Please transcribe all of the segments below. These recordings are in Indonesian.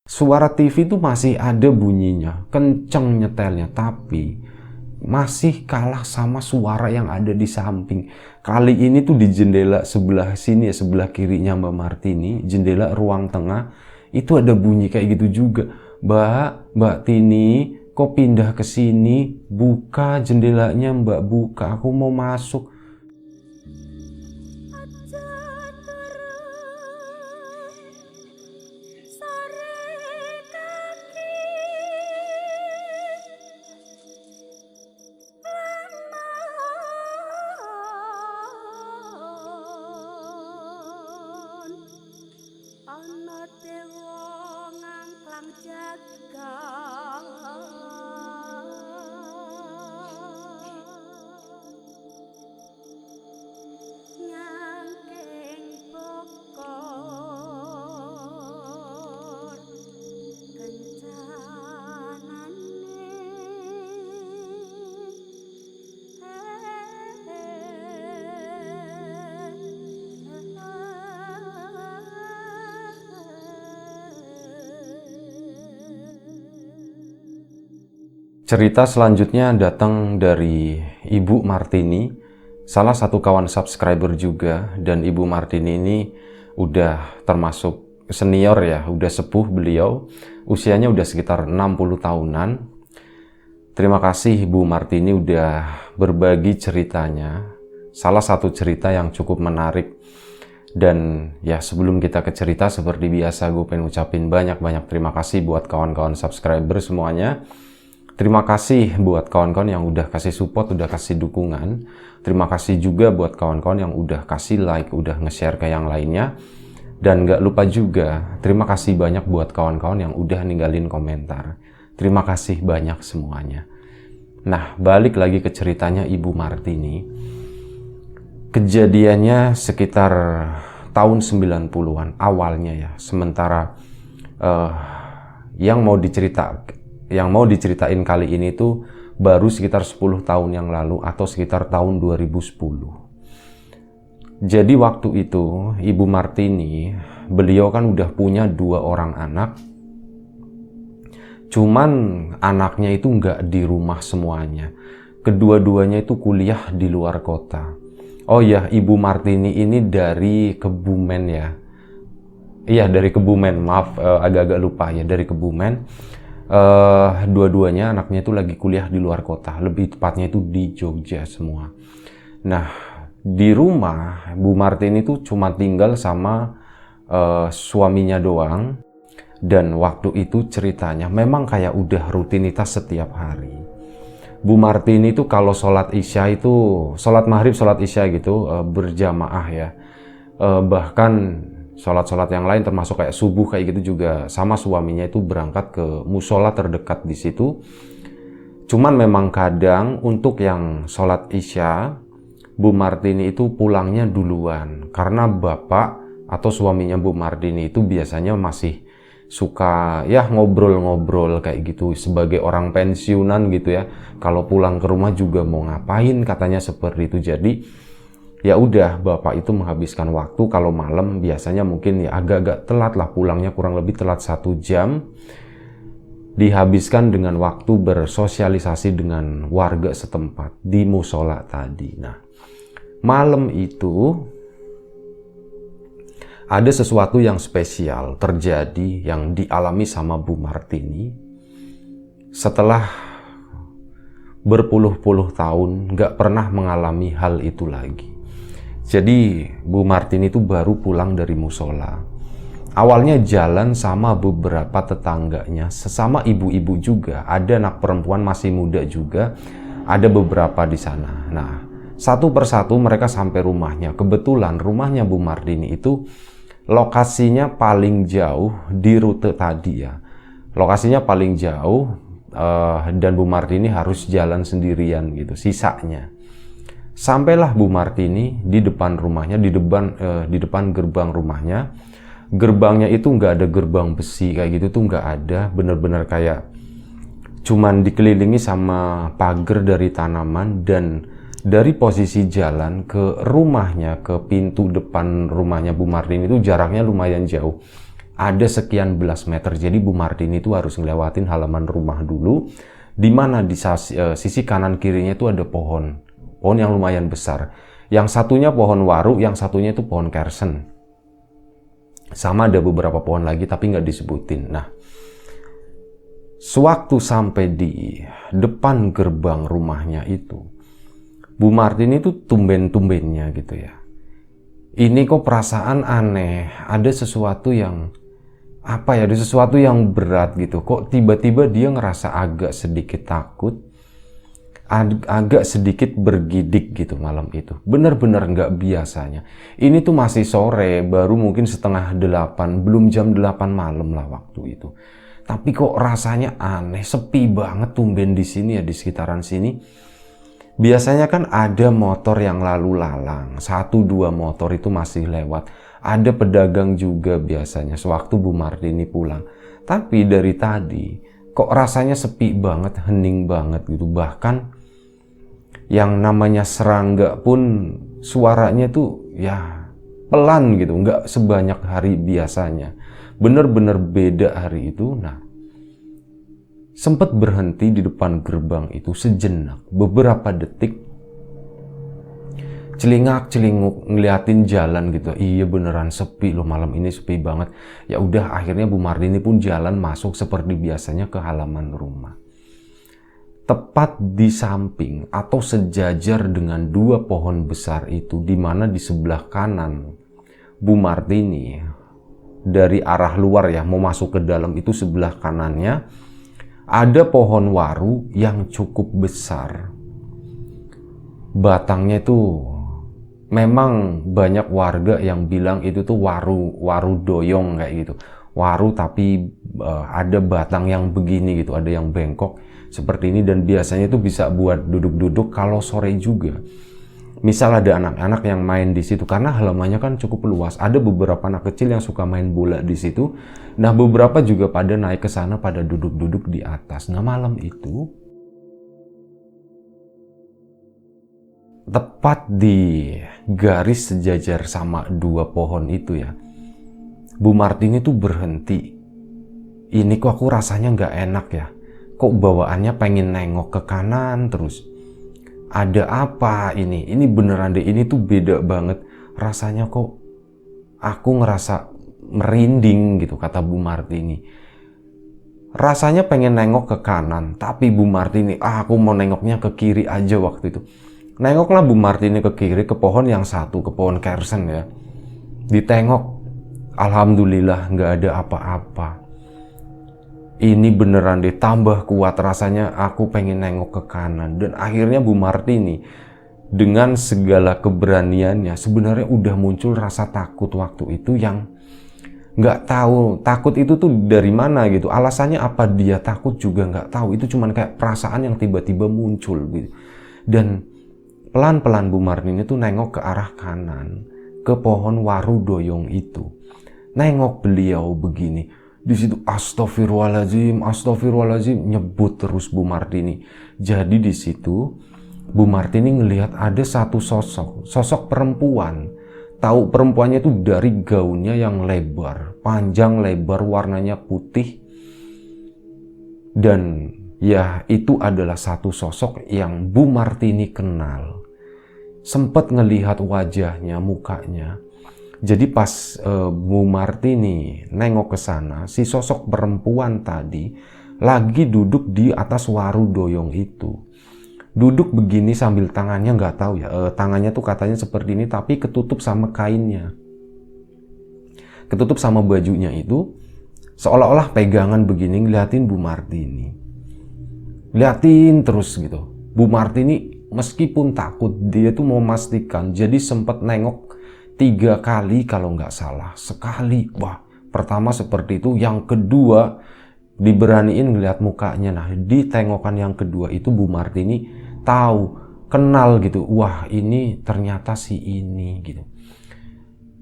Suara TV itu masih ada bunyinya, kenceng nyetelnya, tapi masih kalah sama suara yang ada di samping. Kali ini tuh di jendela sebelah sini ya, sebelah kirinya Mbak Martini, jendela ruang tengah, itu ada bunyi kayak gitu juga. Mbak Tini, kok pindah ke sini? Buka jendelanya Mbak, buka, aku mau masuk. Ana dewa ngangklang jagat nyangking bokor kencanane Cerita selanjutnya datang dari Ibu Martini, salah satu kawan subscriber juga, dan Ibu Martini ini udah termasuk senior ya, udah sepuh beliau, usianya udah sekitar 60 tahunan. Terima kasih Ibu Martini udah berbagi ceritanya, salah satu cerita yang cukup menarik. Dan ya sebelum kita ke cerita, seperti biasa gue pengen ucapin banyak-banyak terima kasih buat kawan-kawan subscriber semuanya. Terima kasih buat kawan-kawan yang udah kasih support, udah kasih dukungan. Terima kasih juga buat kawan-kawan yang udah kasih like, udah nge-share ke yang lainnya. Dan gak lupa juga, terima kasih banyak buat kawan-kawan yang udah ninggalin komentar. Terima kasih banyak semuanya. Nah, balik lagi ke ceritanya Ibu Martini. Kejadiannya sekitar tahun 90-an awalnya ya. Sementara yang mau diceritain kali ini tuh baru sekitar 10 tahun yang lalu atau sekitar tahun 2010. Jadi waktu itu Ibu Martini, beliau kan udah punya 2 orang anak. Cuman anaknya itu nggak di rumah semuanya. Kedua-duanya itu kuliah di luar kota. Oh ya, Ibu Martini ini dari Kebumen ya. Iya, dari Kebumen, maaf agak-agak lupa ya, dari Kebumen. Dua-duanya anaknya itu lagi kuliah di luar kota, lebih tepatnya itu di Jogja semua. Nah, di rumah Bu Martini itu cuma tinggal sama suaminya doang. Dan waktu itu ceritanya memang kayak udah rutinitas setiap hari. Bu Martini itu kalau sholat isya itu, sholat maghrib, sholat isya gitu berjamaah ya. Bahkan sholat-sholat yang lain termasuk kayak subuh kayak gitu juga sama suaminya itu berangkat ke musola terdekat di situ. Cuman memang kadang untuk yang sholat isya Bu Martini itu pulangnya duluan karena bapak atau suaminya Bu Martini itu biasanya masih suka ya ngobrol-ngobrol kayak gitu sebagai orang pensiunan gitu ya. Kalau pulang ke rumah juga mau ngapain katanya seperti itu. Jadi ya udah bapak itu menghabiskan waktu kalau malam biasanya mungkin ya agak-agak telat lah pulangnya, kurang lebih telat 1 jam, dihabiskan dengan waktu bersosialisasi dengan warga setempat di musola tadi. Nah, malam itu ada sesuatu yang spesial terjadi yang dialami sama Bu Martini setelah berpuluh-puluh tahun nggak pernah mengalami hal itu lagi. Jadi Bu Martini itu baru pulang dari musola. Awalnya jalan sama beberapa tetangganya, sesama ibu-ibu juga, ada anak perempuan masih muda juga, ada beberapa di sana. Nah, satu persatu mereka sampai rumahnya. Kebetulan rumahnya Bu Martini itu lokasinya paling jauh di rute tadi ya. Lokasinya paling jauh dan Bu Martini harus jalan sendirian gitu, sisanya. Sampailah Bu Martini di depan rumahnya, di depan gerbang rumahnya. Gerbangnya itu nggak ada gerbang besi kayak gitu tuh nggak ada, bener-bener kayak cuman dikelilingi sama pagar dari tanaman. Dan dari posisi jalan ke rumahnya, ke pintu depan rumahnya Bu Martini itu jaraknya lumayan jauh, ada sekian belas meter. Jadi Bu Martini itu harus ngelewatin halaman rumah dulu, di mana di sisi kanan kirinya itu ada pohon yang lumayan besar. Yang satunya pohon waru, yang satunya itu pohon kersen. Sama ada beberapa pohon lagi tapi nggak disebutin. Nah, sewaktu sampai di depan gerbang rumahnya itu, Bu Martini itu tumben-tumbennya gitu ya. Ini kok perasaan aneh, ada sesuatu yang ada sesuatu yang berat gitu. Kok tiba-tiba dia ngerasa agak sedikit takut, agak sedikit bergidik gitu malam itu. Bener-bener nggak biasanya. Ini tuh masih sore, baru mungkin setengah 8, belum jam 8 malam lah waktu itu. Tapi kok rasanya aneh, sepi banget tumben di sini ya, di sekitaran sini. Biasanya kan ada motor yang lalu lalang, 1-2 motor itu masih lewat. Ada pedagang juga biasanya sewaktu Bu Martini pulang. Tapi dari tadi kok rasanya sepi banget, hening banget gitu. Bahkan yang namanya serangga pun suaranya tuh ya pelan gitu, nggak sebanyak hari biasanya. Bener-bener beda hari itu. Nah, sempat berhenti di depan gerbang itu sejenak, beberapa detik, celingak-celinguk ngeliatin jalan gitu. Iya beneran sepi loh, malam ini sepi banget. Ya udah, akhirnya Bu Martini pun jalan masuk seperti biasanya ke halaman rumah. Tepat di samping atau sejajar dengan 2 pohon besar itu, di mana di sebelah kanan Bu Martini dari arah luar ya mau masuk ke dalam itu, sebelah kanannya ada pohon waru yang cukup besar. Batangnya itu memang banyak warga yang bilang itu tuh waru doyong kayak gitu. Waru tapi ada batang yang begini gitu, ada yang bengkok seperti ini, dan biasanya itu bisa buat duduk-duduk kalau sore juga. Misal ada anak-anak yang main di situ, karena halamannya kan cukup luas. Ada beberapa anak kecil yang suka main bola di situ. Nah, beberapa juga pada naik ke sana, pada duduk-duduk di atas. Nah, malam itu tepat di garis sejajar sama 2 pohon itu ya, Bu Martini tuh berhenti. Ini kok aku rasanya nggak enak ya. Kok bawaannya pengen nengok ke kanan terus. Ada apa ini? Ini beneran deh, ini tuh beda banget. Rasanya kok aku ngerasa merinding gitu, kata Bu Martini. Rasanya pengen nengok ke kanan, tapi Bu Martini, aku mau nengoknya ke kiri aja waktu itu. Nengoklah Bu Martini ke kiri, ke pohon yang satu, ke pohon kersen ya. Ditengok, alhamdulillah nggak ada apa-apa. Ini beneran deh, tambah kuat rasanya aku pengen nengok ke kanan. Dan akhirnya Bu Martini dengan segala keberaniannya sebenarnya udah muncul rasa takut waktu itu yang nggak tahu takut itu tuh dari mana gitu. Alasannya apa dia takut juga nggak tahu. Itu cuman kayak perasaan yang tiba-tiba muncul gitu. Dan pelan-pelan Bu Martini tuh nengok ke arah kanan, ke pohon waru doyong itu. Nengok beliau begini. Di situ astagfirullahaladzim, astagfirullahaladzim, nyebut terus Bu Martini. Jadi di situ Bu Martini ngelihat ada satu sosok perempuan. Tahu perempuannya itu dari gaunnya yang lebar, panjang lebar, warnanya putih. Dan ya itu adalah satu sosok yang Bu Martini kenal. Sempat ngelihat wajahnya, mukanya. Jadi pas Bu Martini nengok ke sana, si sosok perempuan tadi lagi duduk di atas waru doyong itu. Duduk begini sambil tangannya nggak tahu ya, tangannya tuh katanya seperti ini tapi ketutup sama kainnya. Ketutup sama bajunya itu, seolah-olah pegangan begini ngeliatin Bu Martini. Liatin terus gitu. Bu Martini meskipun takut, dia tuh mau memastikan, jadi sempat nengok 3 kali kalau nggak salah. Sekali, wah, pertama seperti itu, yang kedua diberaniin ngeliat mukanya. Nah, di tengokan yang kedua itu Bu Martini tahu, kenal gitu. Wah, ini ternyata si ini gitu.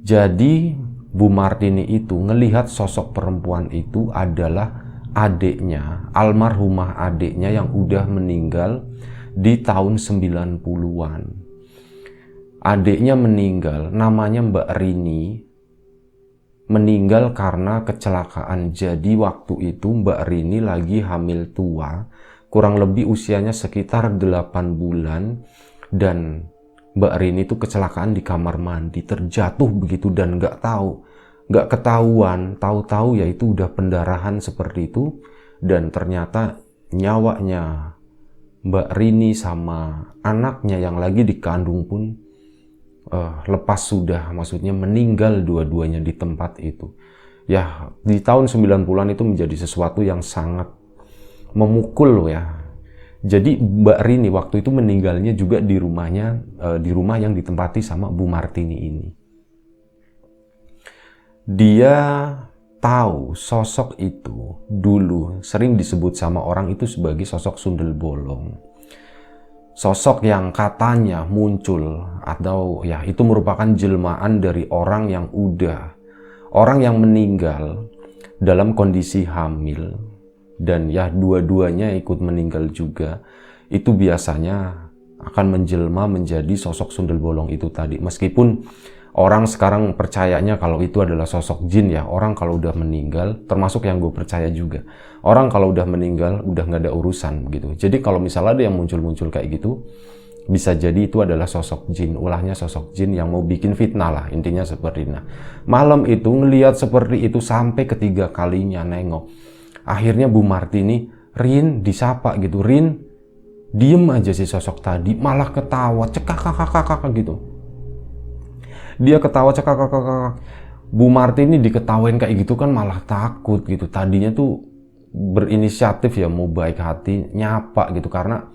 Jadi Bu Martini itu ngelihat sosok perempuan itu adalah adiknya, almarhumah adiknya yang udah meninggal di tahun 90-an. Adiknya meninggal, namanya Mbak Rini. meninggal karena kecelakaan. Jadi waktu itu Mbak Rini lagi hamil tua, kurang lebih usianya sekitar 8 bulan, dan Mbak Rini itu kecelakaan di kamar mandi, terjatuh begitu dan nggak ketahuan, tahu-tahu ya itu udah pendarahan seperti itu, dan ternyata nyawanya Mbak Rini sama anaknya yang lagi dikandung pun lepas sudah, maksudnya meninggal dua-duanya di tempat itu. Ya, di tahun 90-an itu menjadi sesuatu yang sangat memukul ya. Jadi Mbak Rini waktu itu meninggalnya juga di rumahnya, di rumah yang ditempati sama Bu Martini ini. Dia tahu sosok itu dulu sering disebut sama orang itu sebagai sosok Sundel Bolong. Sosok yang katanya muncul atau ya itu merupakan jelmaan dari orang yang meninggal dalam kondisi hamil, dan ya dua-duanya ikut meninggal juga. Itu biasanya akan menjelma menjadi sosok Sundel Bolong itu tadi. Meskipun orang sekarang percayanya kalau itu adalah sosok jin ya. Orang kalau udah meninggal, termasuk yang gue percaya juga, orang kalau udah meninggal udah nggak ada urusan gitu. Jadi kalau misalnya ada yang muncul-muncul kayak gitu, bisa jadi itu adalah sosok jin, ulahnya sosok jin yang mau bikin fitnah lah, intinya seperti itu. Nah, malam itu ngelihat seperti itu sampai ketiga kalinya nengok. Akhirnya Bu Martini, "Rin," disapa gitu, "Rin, diem aja si sosok tadi," malah ketawa cekak gitu. Dia ketawa cekak. Bu Martini diketawain kayak gitu kan malah takut gitu. Tadinya tuh berinisiatif ya, mau baik hati nyapa gitu, karena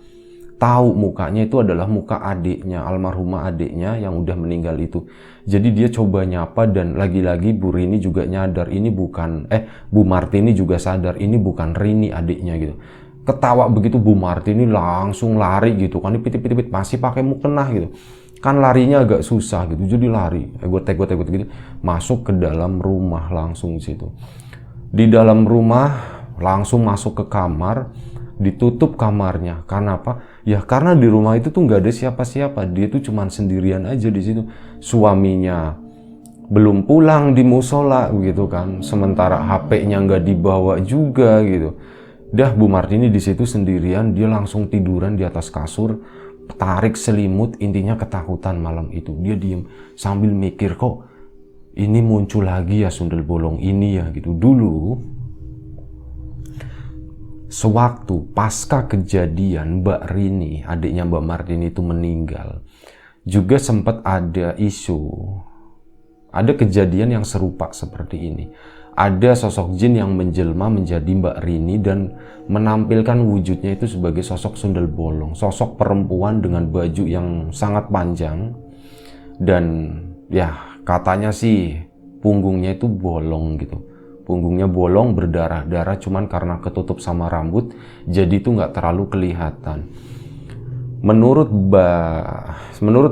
tahu mukanya itu adalah muka adiknya, almarhumah adiknya yang udah meninggal itu. Jadi dia coba nyapa, dan lagi-lagi Bu Rini juga nyadar ini bukan Bu Martini juga sadar ini bukan Rini adiknya gitu. Ketawa begitu Bu Martini langsung lari gitu kan, dipit-pit masih pakai mukena gitu. Kan larinya agak susah gitu, jadi lari, gue gitu, masuk ke dalam rumah langsung situ. Di dalam rumah langsung masuk ke kamar, ditutup kamarnya. Karena apa? Ya karena di rumah itu tuh nggak ada siapa-siapa, dia tuh cuman sendirian aja di situ. Suaminya belum pulang di musola gitu kan, sementara HP-nya nggak dibawa juga gitu. Dah Bu Martini di situ sendirian, dia langsung tiduran di atas kasur, tarik selimut, intinya ketakutan malam itu. Dia diem sambil mikir, kok ini muncul lagi ya Sundel Bolong ini ya gitu. Dulu sewaktu pasca kejadian Mbak Rini, adiknya Mbak Martini itu meninggal, juga sempat ada isu, ada kejadian yang serupa seperti ini. Ada sosok jin yang menjelma menjadi Mbak Rini dan menampilkan wujudnya itu sebagai sosok Sundel Bolong, sosok perempuan dengan baju yang sangat panjang, dan ya katanya sih punggungnya itu bolong gitu. Punggungnya bolong, berdarah-darah, cuman karena ketutup sama rambut jadi itu nggak terlalu kelihatan. Menurut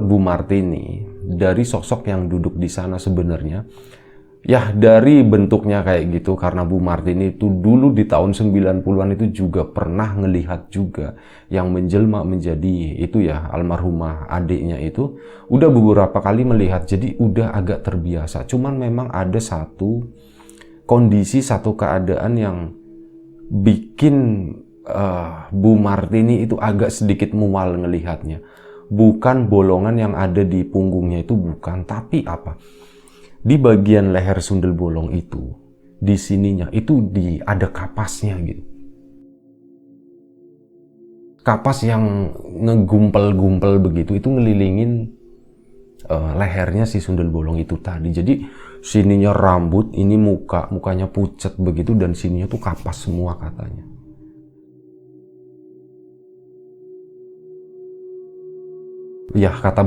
Bu Martini, dari sosok yang duduk di sana sebenarnya, ya dari bentuknya kayak gitu, karena Bu Martini itu dulu di tahun 90-an itu juga pernah ngelihat juga yang menjelma menjadi itu ya almarhumah adiknya itu, udah beberapa kali melihat, jadi udah agak terbiasa. Cuman memang ada satu kondisi, satu keadaan yang bikin Bu Martini itu agak sedikit mual ngelihatnya. Bukan bolongan yang ada di punggungnya itu, bukan, tapi apa? Di bagian leher Sundel Bolong itu, di sininya itu ada kapasnya gitu. Kapas yang ngegumpel-gumpel begitu, itu ngelilingin lehernya si Sundel Bolong itu tadi. Jadi sininya rambut, ini mukanya pucat begitu, dan sininya tuh kapas semua katanya. Ya kata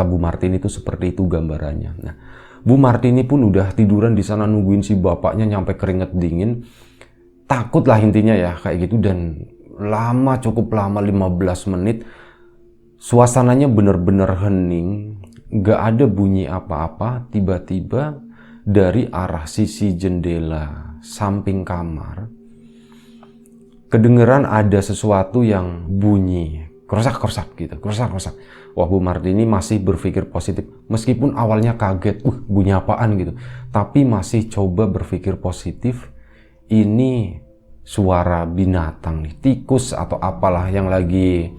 Bu Martini itu seperti itu gambarannya. Nah, Bu Martini pun udah tiduran di sana nungguin si bapaknya nyampe keringet dingin. Takut lah intinya ya kayak gitu, dan cukup lama 15 menit. Suasananya bener-bener hening, gak ada bunyi apa-apa. Tiba-tiba dari arah sisi jendela samping kamar kedengeran ada sesuatu yang bunyi kerosak gitu, kerosak. Wah, Bu Martini masih berpikir positif meskipun awalnya kaget, bunyi apaan gitu, tapi masih coba berpikir positif. Ini suara binatang nih, tikus atau apalah yang lagi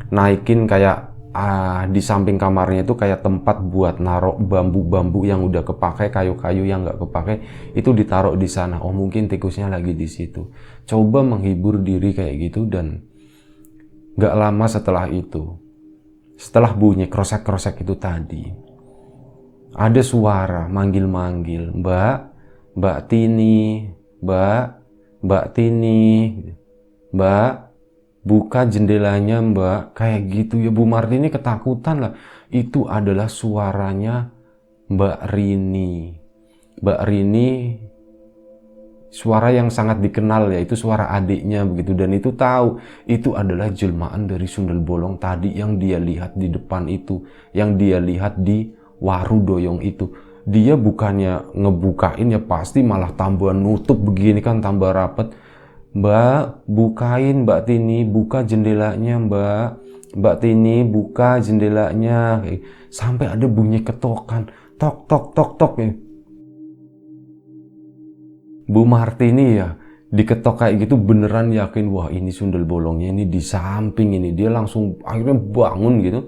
naikin kayak di samping kamarnya itu kayak tempat buat naruh bambu-bambu yang udah kepakai, kayu-kayu yang nggak kepakai itu ditaruh di sana. Oh, mungkin tikusnya lagi di situ. Coba menghibur diri kayak gitu, dan nggak lama setelah itu, setelah bunyi krosek-krosek itu tadi, ada suara manggil-manggil, Mbak Tini, Mbak Tini, Mbak, buka jendelanya Mbak, kayak gitu ya. Bu Martini ketakutan lah. Itu adalah suaranya Mbak Rini. Mbak Rini, suara yang sangat dikenal, yaitu suara adiknya begitu. Dan itu tahu itu adalah jelmaan dari Sundel Bolong tadi yang dia lihat di depan itu, yang dia lihat di Waru Doyong itu. Dia bukannya ngebukain ya, pasti malah tambah nutup begini kan, tambah rapet. Mbak, bukain Mbak Tini, buka jendelanya Mbak. Mbak Tini, buka jendelanya. Sampai ada bunyi ketokan, tok tok tok tok ya. Bu Martini ya diketok kayak gitu beneran yakin, wah ini Sundel Bolongnya ini di samping ini. Dia langsung akhirnya bangun gitu.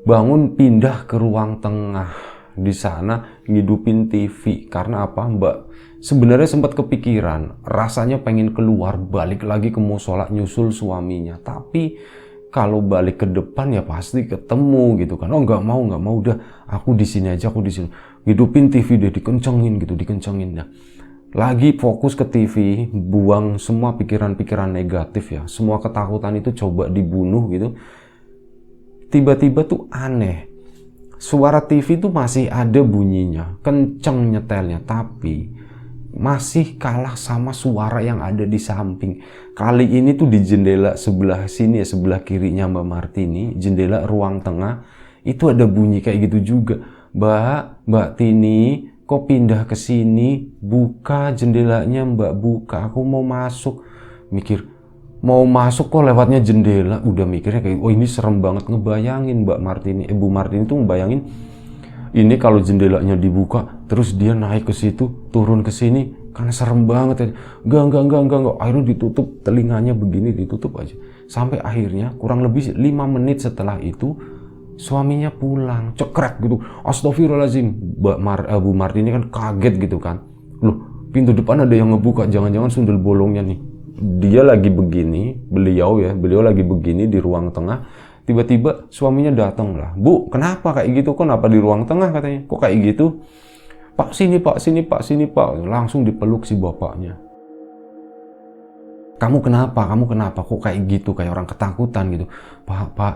Bangun, pindah ke ruang tengah. Di sana ngidupin TV. Karena apa, Mbak? Sebenarnya sempat kepikiran, rasanya pengen keluar, balik lagi ke musola nyusul suaminya. Tapi kalau balik ke depan ya pasti ketemu gitu kan. Oh, nggak mau, udah aku di sini aja, aku di sini. Ngidupin TV deh, dikencengin gitu, dikencengin ya. Lagi fokus ke TV, buang semua pikiran-pikiran negatif ya. Semua ketakutan itu coba dibunuh gitu. Tiba-tiba tuh aneh. Suara TV tuh masih ada bunyinya, kenceng nyetelnya, tapi masih kalah sama suara yang ada di samping. Kali ini tuh di jendela sebelah sini ya, sebelah kirinya Mbak Martini, jendela ruang tengah, itu ada bunyi kayak gitu juga. Mbak Tini, kok pindah ke sini? Buka jendelanya Mbak, buka. Aku mau masuk. Mikir, mau masuk kok lewatnya jendela. Udah mikirnya kayak, oh ini serem banget. Ngebayangin Mbak Martini, Bu Martini tuh ngebayangin, ini kalau jendelanya dibuka, terus dia naik ke situ, turun ke sini, karena serem banget ya. Enggak. Akhirnya ditutup telinganya begini, ditutup aja. Sampai akhirnya kurang lebih 5 menit setelah itu, suaminya pulang, cekrek gitu. Astagfirullahaladzim. Bu Martini kan kaget gitu kan. Loh, pintu depan ada yang ngebuka, jangan-jangan Sundel Bolongnya nih. Dia lagi begini, beliau lagi begini di ruang tengah. Tiba-tiba suaminya datang lah. Bu, kenapa kayak gitu? Kenapa di ruang tengah katanya? Kok kayak gitu? Pak, sini pak. Langsung dipeluk si bapaknya. Kamu kenapa? Kok kayak gitu? Kayak orang ketakutan gitu. Pak,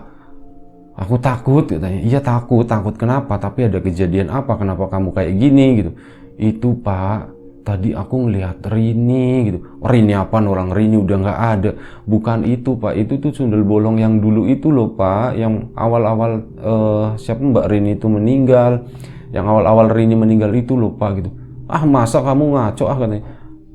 aku takut katanya. Iya takut kenapa? Tapi ada kejadian apa? Kenapa kamu kayak gini gitu? Itu Pak, tadi aku ngelihat Rini gitu. Rini apaan, orang Rini udah nggak ada. Bukan itu Pak, itu tuh Sundel Bolong yang dulu itu loh Pak, yang awal-awal siapa Mbak Rini itu meninggal, yang awal-awal Rini meninggal itu loh Pak gitu. Ah, masa kamu ngaco katanya.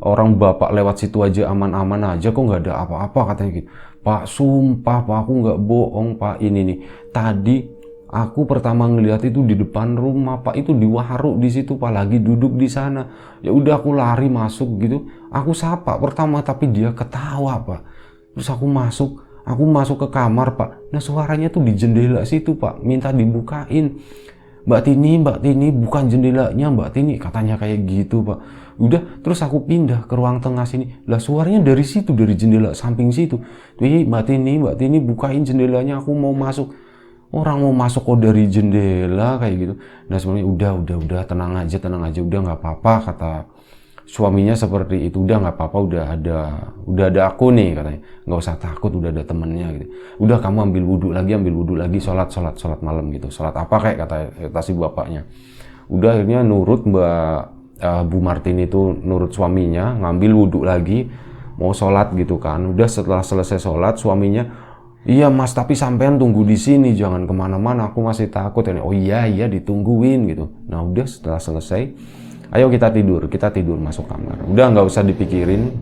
Orang bapak lewat situ aja aman-aman aja, kok nggak ada apa-apa katanya gitu. Pak, sumpah Pak, aku nggak bohong Pak, ini nih tadi aku pertama ngelihat itu di depan rumah Pak, itu di Waru di situ Pak, lagi duduk di sana. Ya udah aku lari masuk gitu. Aku sapa pertama tapi dia ketawa Pak. Terus aku masuk ke kamar Pak. Nah, suaranya tuh di jendela situ Pak, minta dibukain. Mbak Tini, bukan jendelanya Mbak Tini, katanya kayak gitu Pak. Udah, terus aku pindah ke ruang tengah sini. Lah suaranya dari situ, dari jendela samping situ. Mbak Tini, bukain jendelanya, aku mau masuk. Orang mau masuk kok dari jendela kayak gitu. Nah sebenarnya udah tenang aja, udah nggak apa-apa kata suaminya seperti itu. Udah nggak apa-apa, udah ada aku nih katanya. Nggak usah takut, udah ada temennya gitu. Udah kamu ambil wudhu lagi, sholat malam gitu. Sholat apa kayak kata si bapaknya. Udah akhirnya nurut Bu Martini itu nurut suaminya, ngambil wudhu lagi, mau sholat gitu kan. Udah setelah selesai sholat suaminya, iya Mas, tapi sampean tunggu di sini, jangan kemana-mana, aku masih takut. Oh iya ditungguin gitu. Nah udah setelah selesai, ayo kita tidur masuk kamar. Udah nggak usah dipikirin.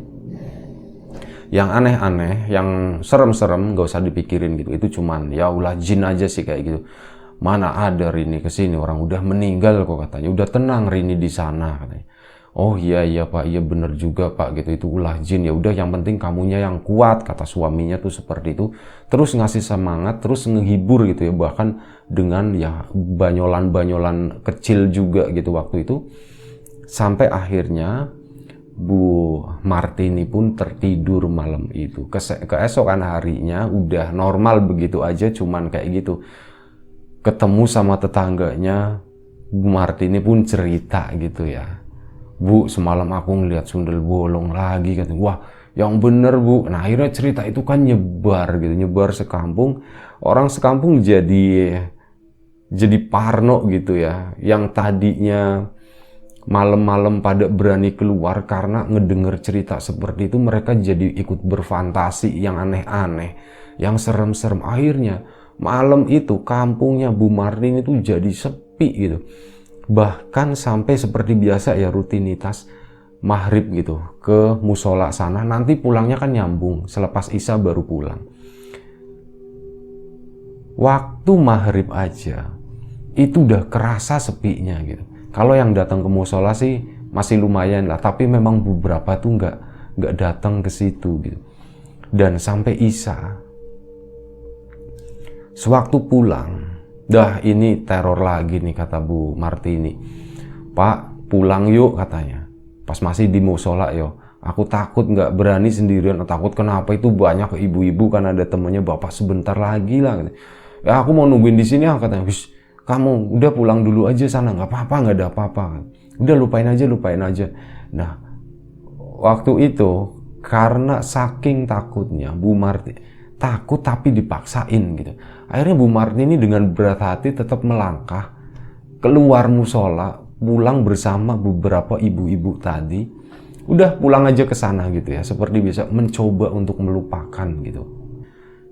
Yang aneh-aneh, yang serem-serem nggak usah dipikirin gitu. Itu cuman ya ulah jin aja sih kayak gitu. Mana ada Rini kesini, orang udah meninggal kok katanya. Udah tenang Rini di sana katanya. Oh iya iya Pak, iya bener juga Pak gitu, itu ulah jin. Ya udah yang penting kamunya yang kuat, kata suaminya tuh seperti itu. Terus ngasih semangat, terus ngehibur gitu ya, bahkan dengan ya banyolan-banyolan kecil juga gitu waktu itu. Sampai akhirnya Bu Martini pun tertidur malam itu. Keesokan harinya udah normal begitu aja, cuman kayak gitu. Ketemu sama tetangganya, Bu Martini pun cerita gitu ya. Bu, semalam aku ngeliat sundel bolong lagi katanya. Wah, yang bener Bu. Nah akhirnya cerita itu kan nyebar gitu, nyebar sekampung. Orang sekampung jadi parno gitu ya. Yang tadinya malam-malam pada berani keluar karena ngedenger cerita seperti itu, mereka jadi ikut berfantasi yang aneh-aneh, yang serem-serem. Akhirnya malam itu kampungnya Bu Martini itu jadi sepi gitu. Bahkan sampai seperti biasa ya, rutinitas maghrib gitu ke musola sana, nanti pulangnya kan nyambung, selepas isya baru pulang. Waktu maghrib aja itu udah kerasa sepinya gitu. Kalau yang datang ke musola sih masih lumayan lah, tapi memang beberapa tuh nggak datang ke situ gitu. Dan sampai isya, sewaktu pulang, dah ini teror lagi nih kata Bu Martini. Pak, pulang yuk katanya. Pas masih di musola yo, aku takut nggak berani sendirian. Takut kenapa? Itu banyak ibu-ibu kan ada temennya, bapak sebentar lagi lah. Ya aku mau nungguin di sini katanya. Wis, kamu udah pulang dulu aja sana, nggak apa-apa, nggak ada apa-apa. Udah lupain aja. Nah, waktu itu karena saking takutnya Bu Martini, takut tapi dipaksain gitu. Akhirnya Bu Martini dengan berat hati tetap melangkah keluar musola, pulang bersama beberapa ibu-ibu tadi. Udah pulang aja ke sana gitu ya, seperti bisa mencoba untuk melupakan gitu.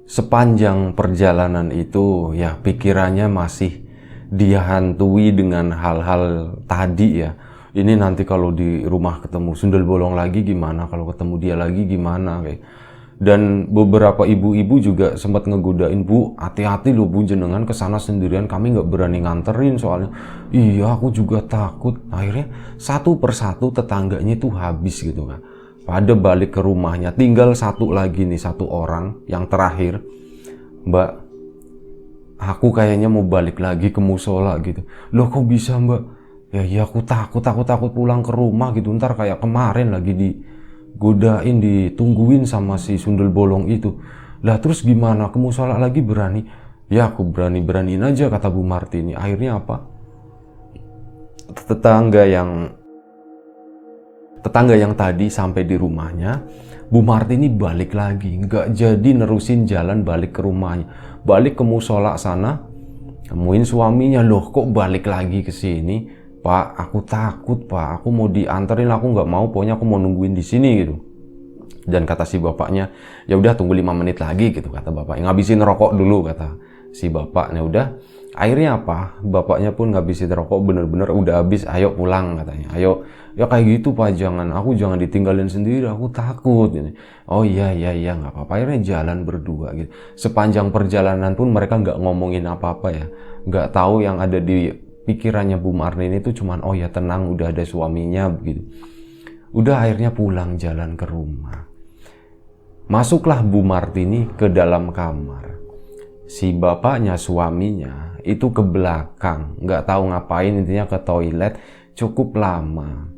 Sepanjang perjalanan itu ya pikirannya masih dihantui dengan hal-hal tadi ya. Ini nanti kalau di rumah ketemu sundel bolong lagi gimana, kalau ketemu dia lagi gimana kayak. Dan beberapa ibu-ibu juga sempat ngegodain, Bu, hati-hati loh Bu, jenengan kesana sendirian, kami nggak berani nganterin soalnya. Iya, aku juga takut. Akhirnya satu persatu tetangganya itu habis gitu kan. Pada balik ke rumahnya, tinggal satu lagi nih, satu orang yang terakhir. Mbak, aku kayaknya mau balik lagi ke musola gitu. Loh kok bisa Mbak? Ya iya aku takut pulang ke rumah gitu. Ntar kayak kemarin lagi godain, ditungguin sama si sundel bolong itu. Lah terus gimana, ke musola lagi berani? Ya aku beraniin aja kata Bu Martini. Akhirnya apa? Tetangga yang tadi sampai di rumahnya, Bu Martini balik lagi, nggak jadi nerusin jalan balik ke rumahnya, balik ke musola sana, temuin suaminya. Loh kok balik lagi ke sini? Pak, aku takut Pak, aku mau dianterin, aku nggak mau, pokoknya aku mau nungguin di sini gitu. Dan kata si bapaknya, ya udah tunggu 5 menit lagi gitu kata bapaknya, ngabisin rokok dulu kata si bapaknya. Udah, akhirnya apa? Bapaknya pun ngabisin rokok, bener-bener udah habis, ayo pulang katanya. Ayo, ya kayak gitu Pak, jangan ditinggalin sendiri, aku takut gitu. Oh iya nggak apa-apa. Akhirnya jalan berdua gitu. Sepanjang perjalanan pun mereka nggak ngomongin apa-apa ya, nggak tahu yang ada di pikirannya Bu Martini itu cuman oh ya tenang, udah ada suaminya begitu. Udah akhirnya pulang jalan ke rumah. Masuklah Bu Martini ke dalam kamar. Si bapaknya, suaminya itu ke belakang, nggak tahu ngapain, intinya ke toilet cukup lama.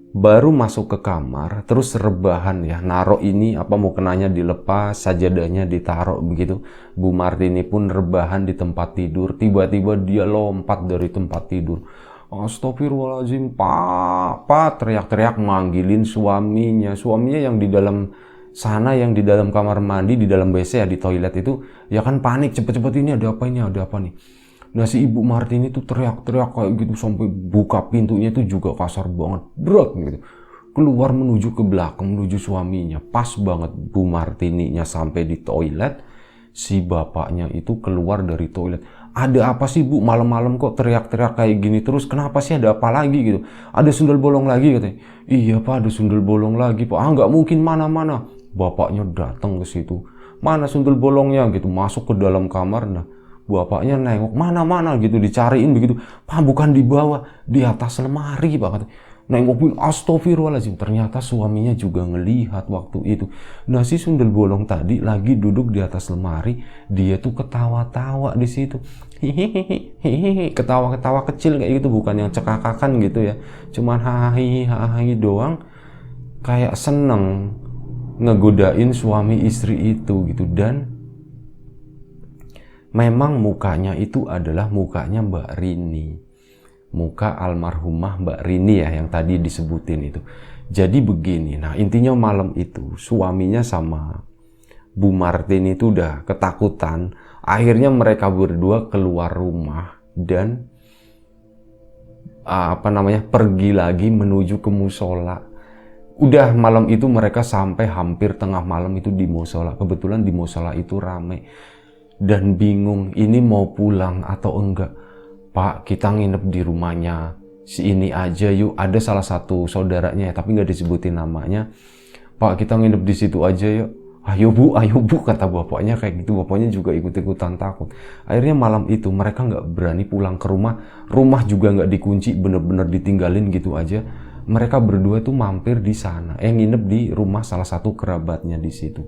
Baru masuk ke kamar, terus rebahan ya, naruh ini apa mukenanya dilepas, sajadahnya ditaruh begitu. Bu Martini pun rebahan di tempat tidur, tiba-tiba dia lompat dari tempat tidur. Astagfirullahaladzim, Pak, teriak-teriak manggilin suaminya yang di dalam sana, yang di dalam kamar mandi, di dalam WC ya, di toilet itu, ya kan panik, cepet-cepet ini ada apa nih. Nah si Ibu Martini tuh teriak-teriak kayak gitu sampai buka pintunya itu juga kasar banget, berat gitu. Keluar menuju ke belakang, menuju suaminya. Pas banget Bu Martininya sampai di toilet, si bapaknya itu keluar dari toilet. Ada apa sih Bu, malam-malam kok teriak-teriak kayak gini terus, kenapa sih, ada apa lagi gitu? Ada sundel bolong lagi katanya. Iya Pak, ada sundel bolong lagi Pak. Nggak mungkin, mana-mana. bapaknya datang ke situ. Mana sundel bolongnya gitu, masuk ke dalam kamar. Nah, bapaknya nengok, mana gitu, dicariin begitu. Pak, bukan di bawah, di atas lemari, Pak. Nengokin, astagfirullahaladzim, ternyata suaminya juga ngelihat waktu itu. Nah, si sundel bolong tadi lagi duduk di atas lemari, dia tuh ketawa-tawa di situ. Hihihi, ketawa-ketawa kecil kayak gitu, bukan yang cekakakan gitu ya. Cuman hahi doang, kayak seneng ngegodain suami istri itu gitu. Dan memang mukanya itu adalah mukanya Mbak Rini, muka almarhumah Mbak Rini ya, yang tadi disebutin itu. Jadi begini, nah intinya malam itu suaminya sama Bu Martin itu udah ketakutan. Akhirnya mereka berdua keluar rumah dan pergi lagi menuju ke musola. Udah malam itu mereka sampai hampir tengah malam itu di musola. Kebetulan di musola itu rame dan bingung ini mau pulang atau enggak. Pak, kita nginep di rumahnya si ini aja yuk. Ada salah satu saudaranya ya, tapi nggak disebutin namanya. Pak, kita nginep di situ aja yuk. Ayo bu, kata bapaknya kayak gitu. Bapaknya juga ikut-ikutan takut. Akhirnya malam itu mereka nggak berani pulang ke rumah. Rumah juga nggak dikunci, bener-bener ditinggalin gitu aja. Mereka berdua tuh mampir di sana, nginep di rumah salah satu kerabatnya di situ.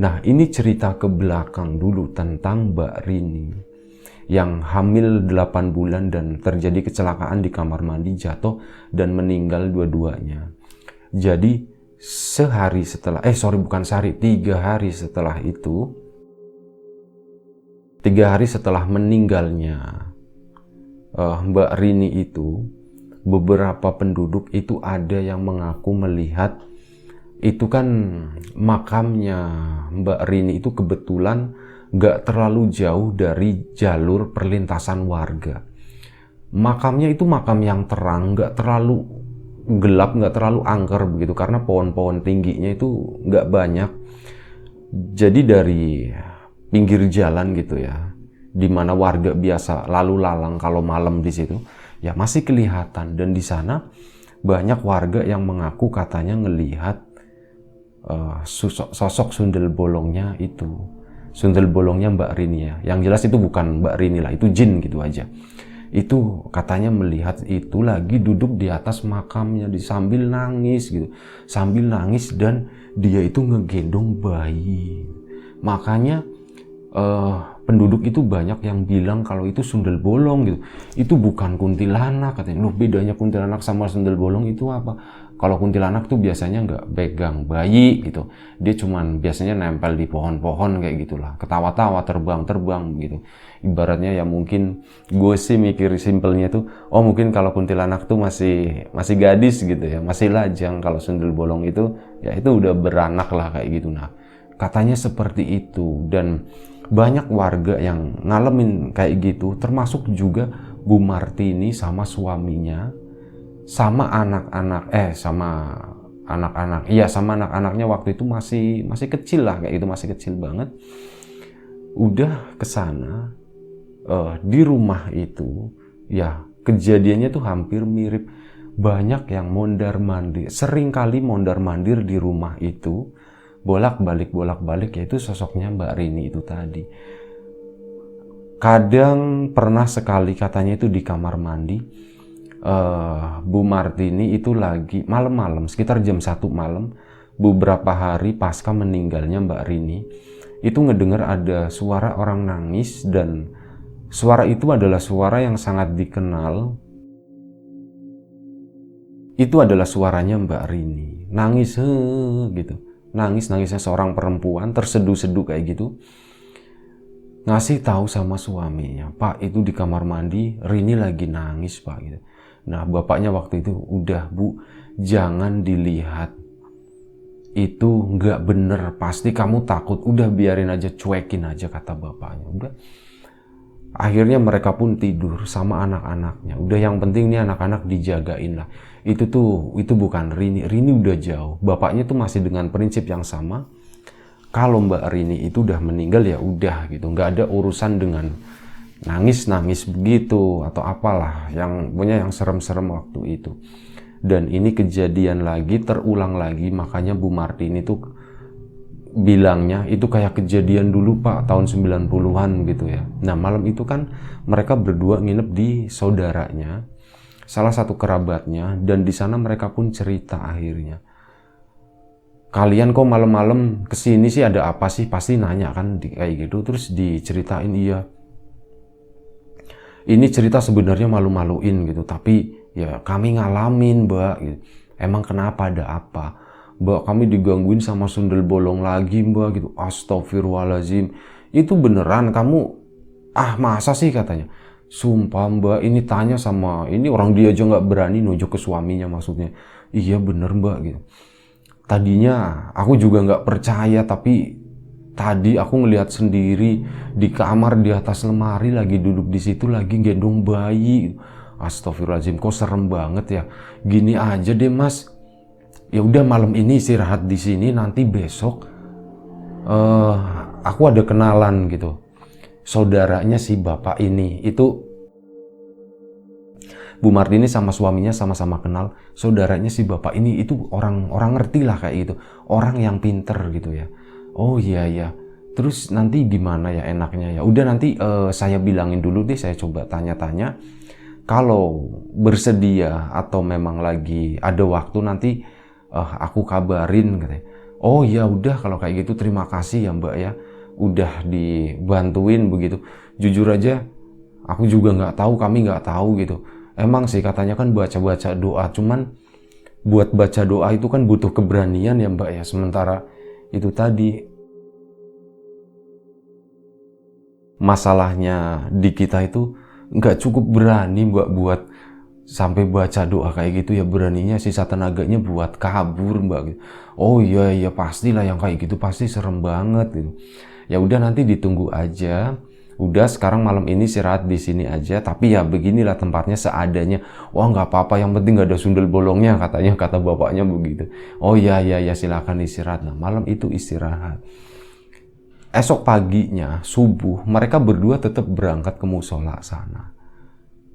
Nah, ini cerita ke belakang dulu tentang Mbak Rini yang hamil 8 bulan dan terjadi kecelakaan di kamar mandi, jatuh dan meninggal dua-duanya. Jadi 3 hari setelah itu, 3 hari setelah meninggalnya Mbak Rini itu, beberapa penduduk itu ada yang mengaku melihat itu kan makamnya Mbak Rini itu kebetulan gak terlalu jauh dari jalur perlintasan warga. Makamnya itu makam yang terang, gak terlalu gelap, gak terlalu angker begitu, karena pohon-pohon tingginya itu gak banyak. Jadi dari pinggir jalan gitu ya, dimana warga biasa lalu lalang kalau malam di situ, ya masih kelihatan. Dan di sana banyak warga yang mengaku katanya ngelihat sosok sundel bolongnya itu. Sundel bolongnya Mbak Rini ya. Yang jelas itu bukan Mbak Rini lah, itu jin gitu aja. Itu katanya melihat itu lagi duduk di atas makamnya sambil nangis gitu. Sambil nangis dan dia itu ngegendong bayi. Makanya penduduk itu banyak yang bilang kalau itu sundel bolong gitu. Itu bukan kuntilanak katanya. Loh, bedanya kuntilanak sama sundel bolong itu apa? Kalau kuntilanak tuh biasanya nggak pegang bayi gitu. Dia cuman biasanya nempel di pohon-pohon kayak gitulah. Ketawa-tawa, terbang gitu. Ibaratnya ya mungkin gue sih mikir simpelnya tuh, oh mungkin kalau kuntilanak tuh masih gadis gitu ya, masih lajang. Kalau sundel bolong itu ya itu udah beranak lah kayak gitu. Nah, katanya seperti itu. Dan banyak warga yang ngalamin kayak gitu, termasuk juga Bu Martini sama suaminya, sama anak-anaknya waktu itu masih kecil lah kayak gitu, masih kecil banget. Udah kesana di rumah itu ya kejadiannya tuh hampir mirip. Banyak yang mondar-mandir, sering kali mondar-mandir di rumah itu, bolak-balik yaitu sosoknya Mbak Rini itu tadi. Kadang pernah sekali katanya itu di kamar mandi, Bu Martini itu lagi malam-malam sekitar jam 1 malam, beberapa hari pasca meninggalnya Mbak Rini, itu ngedengar ada suara orang nangis. Dan suara itu adalah suara yang sangat dikenal. Itu adalah suaranya Mbak Rini, nangis gitu. Nangisnya seorang perempuan terseduh-seduh kayak gitu, ngasih tahu sama suaminya, Pak, itu di kamar mandi Rini lagi nangis Pak gitu. Nah, bapaknya waktu itu, udah Bu, jangan dilihat, itu nggak bener, pasti kamu takut, udah biarin aja, cuekin aja, kata bapaknya. Udah, akhirnya mereka pun tidur sama anak-anaknya. Udah, yang penting nih anak-anak dijagain lah. Itu bukan Rini udah jauh. Bapaknya tuh masih dengan prinsip yang sama. Kalau Mbak Rini itu udah meninggal ya udah gitu, nggak ada urusan dengan nangis begitu atau apalah yang punya yang serem-serem waktu itu. Dan ini kejadian lagi, terulang lagi, makanya Bu Martini itu bilangnya itu kayak kejadian dulu Pak, tahun 90-an gitu ya. Nah malam itu kan mereka berdua nginep di saudaranya, salah satu kerabatnya, dan di sana mereka pun cerita akhirnya. Kalian kok malam-malam kesini sih, ada apa sih? Pasti nanya kan kayak gitu. Terus diceritain, iya. Ini cerita sebenarnya malu-maluin gitu, tapi ya kami ngalamin Mbak gitu. Emang kenapa, ada apa? Mbak, kami digangguin sama sundel bolong lagi Mbak gitu. Astagfirullahaladzim. Itu beneran kamu? Ah masa sih, katanya. Sumpah Mbak, ini tanya sama ini orang, dia aja nggak berani nunjuk ke suaminya maksudnya. Iya bener Mbak gitu. Tadinya aku juga nggak percaya, tapi tadi aku ngelihat sendiri di kamar di atas lemari lagi duduk di situ lagi gendong bayi. Astagfirullahaladzim, kok serem banget ya. Gini aja deh Mas, ya udah malam ini istirahat di sini, nanti besok aku ada kenalan gitu, saudaranya si bapak ini. Itu Bu Martini sama suaminya sama-sama kenal, saudaranya si bapak ini itu orang ngerti lah kayak gitu, orang yang pinter gitu ya. Oh iya, terus nanti gimana ya enaknya ya? Udah nanti saya bilangin dulu deh, saya coba tanya-tanya. Kalau bersedia atau memang lagi ada waktu nanti aku kabarin katanya. Oh ya udah kalau kayak gitu, terima kasih ya Mbak ya, udah dibantuin begitu. Jujur aja aku juga nggak tahu, kami nggak tahu gitu. Emang sih katanya kan baca-baca doa, cuman buat baca doa itu kan butuh keberanian ya Mbak ya. Sementara itu tadi masalahnya di kita itu nggak cukup berani Mbak buat sampai baca doa kayak gitu ya. Beraninya sisa tenaganya buat kabur Mbak gitu. Oh iya pastilah yang kayak gitu pasti serem banget gitu. Ya udah nanti ditunggu aja. Udah sekarang malam ini istirahat di sini aja, tapi ya beginilah tempatnya seadanya. Wah nggak apa-apa, yang penting nggak ada sundel bolongnya katanya, kata bapaknya begitu. Oh iya silakan istirahat. Nah malam itu istirahat. Esok paginya subuh mereka berdua tetap berangkat ke musola sana.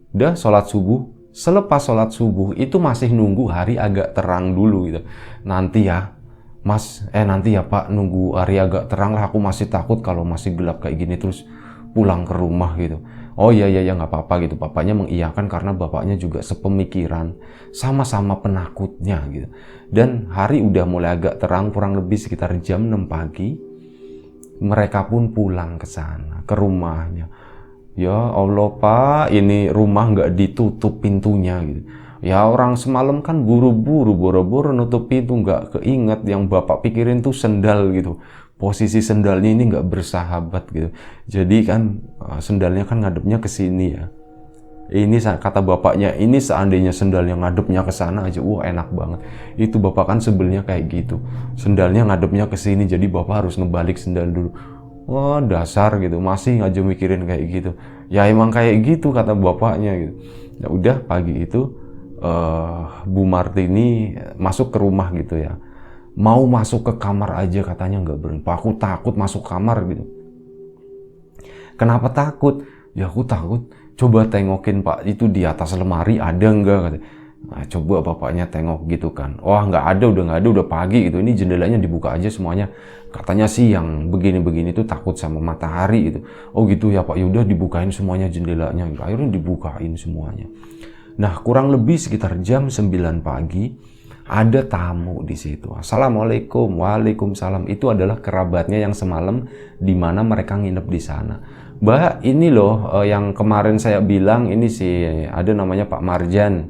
Udah sholat subuh, selepas sholat subuh itu masih nunggu hari agak terang dulu gitu. Nanti ya Mas, nanti ya Pak, nunggu hari agak terang lah, aku masih takut kalau masih gelap kayak gini terus pulang ke rumah gitu. Oh iya nggak apa-apa gitu. Bapaknya mengiyakan karena bapaknya juga sepemikiran, sama-sama penakutnya gitu. Dan hari udah mulai agak terang, kurang lebih sekitar jam 6 pagi. Mereka pun pulang ke sana, ke rumahnya. Ya Allah Pak, ini rumah nggak ditutup pintunya gitu. Ya orang semalam kan buru-buru, boro-boro nutup pintu, nggak keinget yang Bapak pikirin tuh sendal gitu. Posisi sendalnya ini nggak bersahabat gitu. Jadi kan sendalnya kan ngadepnya ke sini ya. Ini kata bapaknya, ini seandainya sendalnya ngadepnya ke sana aja, wah enak banget. Itu bapak kan sebelnya kayak gitu. Sendalnya ngadepnya ke sini, jadi bapak harus ngebalik sendal dulu. Wah dasar gitu, masih aja mikirin kayak gitu. Ya emang kayak gitu kata bapaknya gitu. Ya udah pagi itu Bu Martini masuk ke rumah gitu ya. Mau masuk ke kamar aja katanya nggak berani. Pak, aku takut masuk kamar gitu. Kenapa takut? Ya aku takut. Coba tengokin Pak, itu di atas lemari ada nggak? Katanya. Nah, coba bapaknya tengok gitu kan. Wah nggak ada, udah pagi gitu. Ini jendelanya dibuka aja semuanya. Katanya sih yang begini-begini tuh takut sama matahari gitu. Oh gitu ya Pak, yaudah dibukain semuanya jendelanya. Akhirnya dibukain semuanya. Nah kurang lebih sekitar jam 9 pagi ada tamu di situ. Assalamualaikum, waalaikumsalam. Itu adalah kerabatnya yang semalam di mana mereka nginep di sana. Mbak, ini loh yang kemarin saya bilang, ini sih ada namanya Pak Marjan.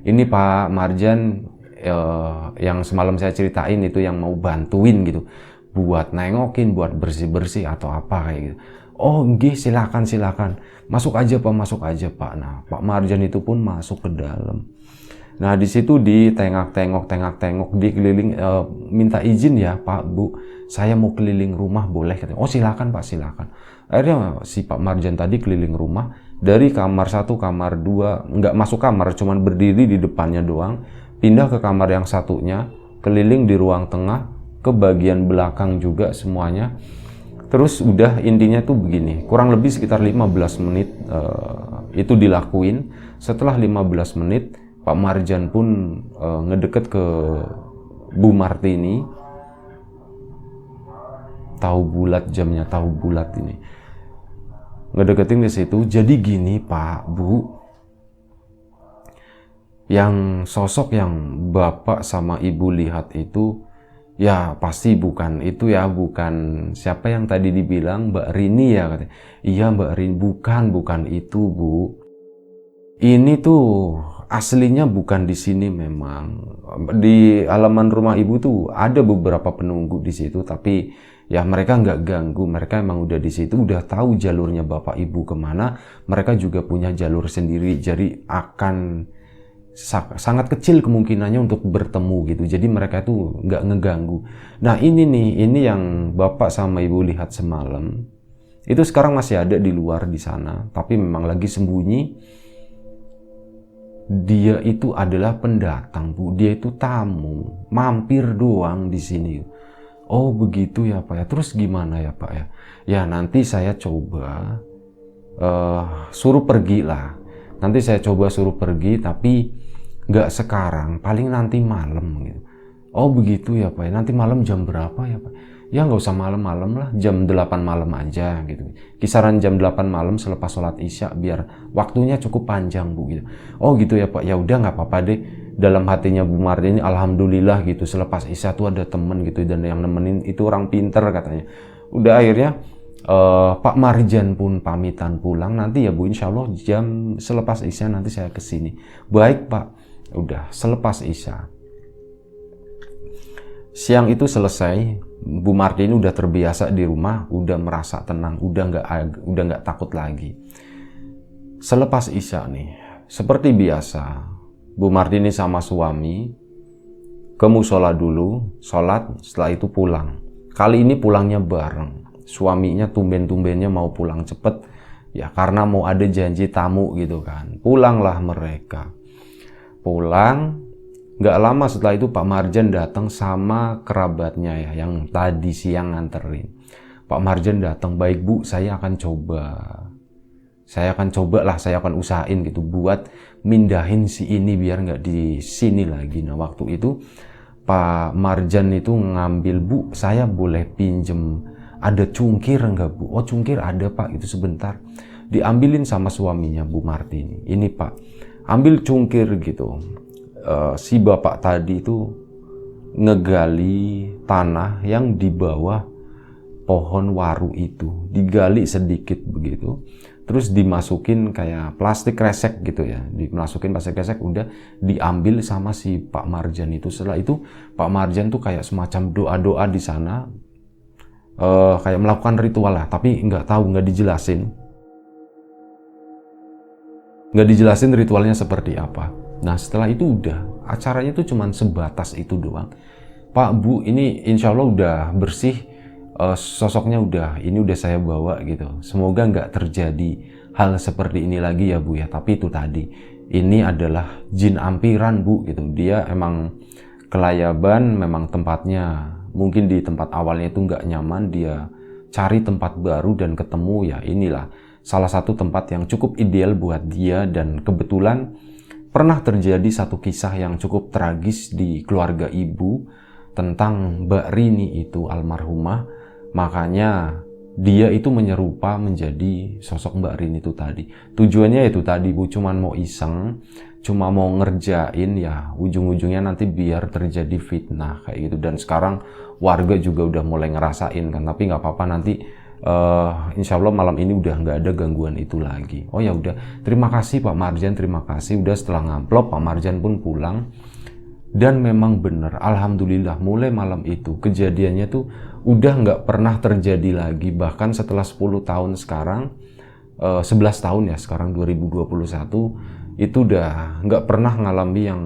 Ini Pak Marjan yang semalam saya ceritain itu yang mau bantuin gitu, buat nengokin, buat bersih-bersih atau apa kayak gitu. Oh nggih, silakan. Masuk aja Pak. Nah, Pak Marjan itu pun masuk ke dalam. Nah, di situ ditengok-tengok, dikeliling, minta izin ya Pak, Bu, saya mau keliling rumah boleh? Katanya. Oh silakan Pak, silakan. Akhirnya si Pak Marjan tadi keliling rumah, dari kamar 1, kamar 2, nggak masuk kamar, cuman berdiri di depannya doang, pindah ke kamar yang satunya, keliling di ruang tengah, ke bagian belakang juga semuanya. Terus udah intinya tuh begini, kurang lebih sekitar 15 menit itu dilakuin. Setelah 15 menit, Pak Marjan pun ngedeket ke Bu Martini. tahu bulat jamnya, tahu bulat ini. Ngedeketin di situ. Jadi gini Pak, Bu, yang sosok yang Bapak sama Ibu lihat itu ya pasti bukan itu ya, bukan siapa yang tadi dibilang Mbak Rini ya katanya. Iya Mbak Rini, bukan itu Bu. Ini tuh aslinya bukan di sini memang. Di halaman rumah Ibu tuh ada beberapa penunggu di situ, tapi ya mereka nggak ganggu. Mereka emang udah di situ, udah tahu jalurnya Bapak Ibu kemana. Mereka juga punya jalur sendiri, jadi akan sangat kecil kemungkinannya untuk bertemu gitu. Jadi mereka tuh nggak ngeganggu. Nah ini yang Bapak sama Ibu lihat semalam, itu sekarang masih ada di luar di sana, tapi memang lagi sembunyi. Dia itu adalah pendatang Bu, dia itu tamu, mampir doang di sini. Oh begitu ya Pak ya, terus gimana ya Pak ya? Ya nanti saya coba suruh pergi lah. Nanti saya coba suruh pergi, tapi nggak sekarang, paling nanti malam gitu. Oh begitu ya Pak ya, nanti malam jam berapa ya Pak? Ya nggak usah malam-malam lah, jam 8 malam aja gitu. Kisaran jam 8 malam selepas sholat isya, biar waktunya cukup panjang Bu gitu. Oh gitu ya Pak, ya udah nggak apa-apa deh. Dalam hatinya Bu Martini, alhamdulillah gitu, selepas isya tuh ada temen gitu, dan yang nemenin itu orang pinter katanya. Udah akhirnya Pak Marjan pun pamitan pulang, nanti ya Bu, insya Allah jam selepas isya nanti saya kesini. Baik Pak, udah selepas isya. Siang itu selesai, Bu Martini udah terbiasa di rumah, udah merasa tenang, udah nggak takut lagi. Selepas isya nih, seperti biasa, Bu Martini sama suami ke musola dulu, sholat, setelah itu pulang. Kali ini pulangnya bareng. Suaminya tumben-tumbennya mau pulang cepet, ya karena mau ada janji tamu gitu kan. Pulanglah mereka. Pulang. Gak lama setelah itu Pak Marjan datang sama kerabatnya ya, yang tadi siang nganterin. Pak Marjan datang, baik Bu, saya akan coba lah, saya akan usahain gitu buat mindahin si ini biar nggak di sini lagi. Nah waktu itu Pak Marjan itu ngambil, Bu, saya boleh pinjem, ada cungkir nggak Bu? Oh cungkir ada Pak, itu sebentar. Diambilin sama suaminya Bu Martini. Ini Pak, ambil cungkir gitu. Si bapak tadi itu ngegali tanah yang di bawah pohon waru itu, digali sedikit begitu, terus dimasukin kayak plastik kresek gitu ya, dimasukin plastik kresek, udah diambil sama si Pak Marjan itu. Setelah itu Pak Marjan tuh kayak semacam doa-doa di sana, kayak melakukan ritual lah, tapi nggak dijelasin ritualnya seperti apa. Nah setelah itu udah, acaranya itu cuman sebatas itu doang. Pak Bu, ini insya Allah udah bersih, sosoknya ini udah saya bawa gitu. Semoga nggak terjadi hal seperti ini lagi ya Bu ya. Tapi itu tadi, ini adalah jin ampiran Bu gitu. Dia emang kelayaban, memang tempatnya mungkin di tempat awalnya itu nggak nyaman, dia cari tempat baru dan ketemu, ya inilah salah satu tempat yang cukup ideal buat dia. Dan kebetulan pernah terjadi satu kisah yang cukup tragis di keluarga Ibu tentang Mbak Rini itu almarhumah. Makanya dia itu menyerupa menjadi sosok Mbak Rini itu tadi. Tujuannya itu tadi Bu, cuman mau iseng, cuma mau ngerjain, ya ujung-ujungnya nanti biar terjadi fitnah kayak gitu. Dan sekarang warga juga udah mulai ngerasain kan, tapi nggak apa-apa, nanti insya Allah malam ini udah nggak ada gangguan itu lagi. Oh ya udah, terima kasih Pak Marjan, terima kasih. Udah setelah ngamplop, Pak Marjan pun pulang. Dan memang benar, alhamdulillah mulai malam itu kejadiannya tuh udah nggak pernah terjadi lagi. Bahkan setelah 10 tahun sekarang, 11 tahun ya sekarang 2021, itu udah nggak pernah ngalami yang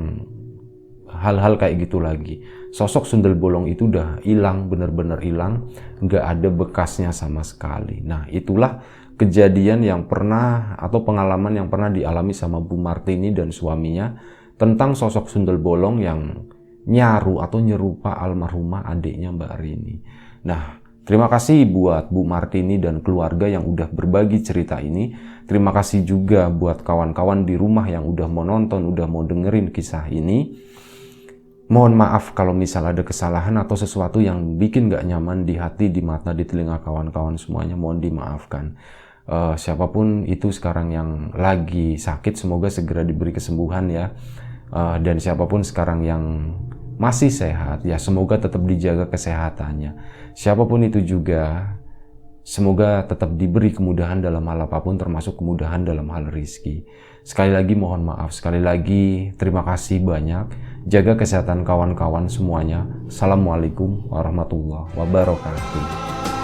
hal-hal kayak gitu lagi. Sosok sundel bolong itu udah hilang, bener-bener hilang, nggak ada bekasnya sama sekali. Nah itulah kejadian yang pernah, atau pengalaman yang pernah dialami sama Bu Martini dan suaminya tentang sosok sundel bolong yang nyaru atau nyerupa almarhumah adiknya Mbak Rini. Nah terima kasih buat Bu Martini dan keluarga yang udah berbagi cerita ini. Terima kasih juga buat kawan-kawan di rumah yang udah mau nonton, udah mau dengerin kisah ini. Mohon maaf kalau misal ada kesalahan atau sesuatu yang bikin gak nyaman di hati, di mata, di telinga kawan-kawan semuanya, mohon dimaafkan. Siapapun itu sekarang yang lagi sakit, semoga segera diberi kesembuhan ya. Dan siapapun sekarang yang masih sehat, ya semoga tetap dijaga kesehatannya. Siapapun itu juga, semoga tetap diberi kemudahan dalam hal apapun, termasuk kemudahan dalam hal rezeki. Sekali lagi mohon maaf, sekali lagi terima kasih banyak. Jaga kesehatan kawan-kawan semuanya. Assalamualaikum warahmatullahi wabarakatuh.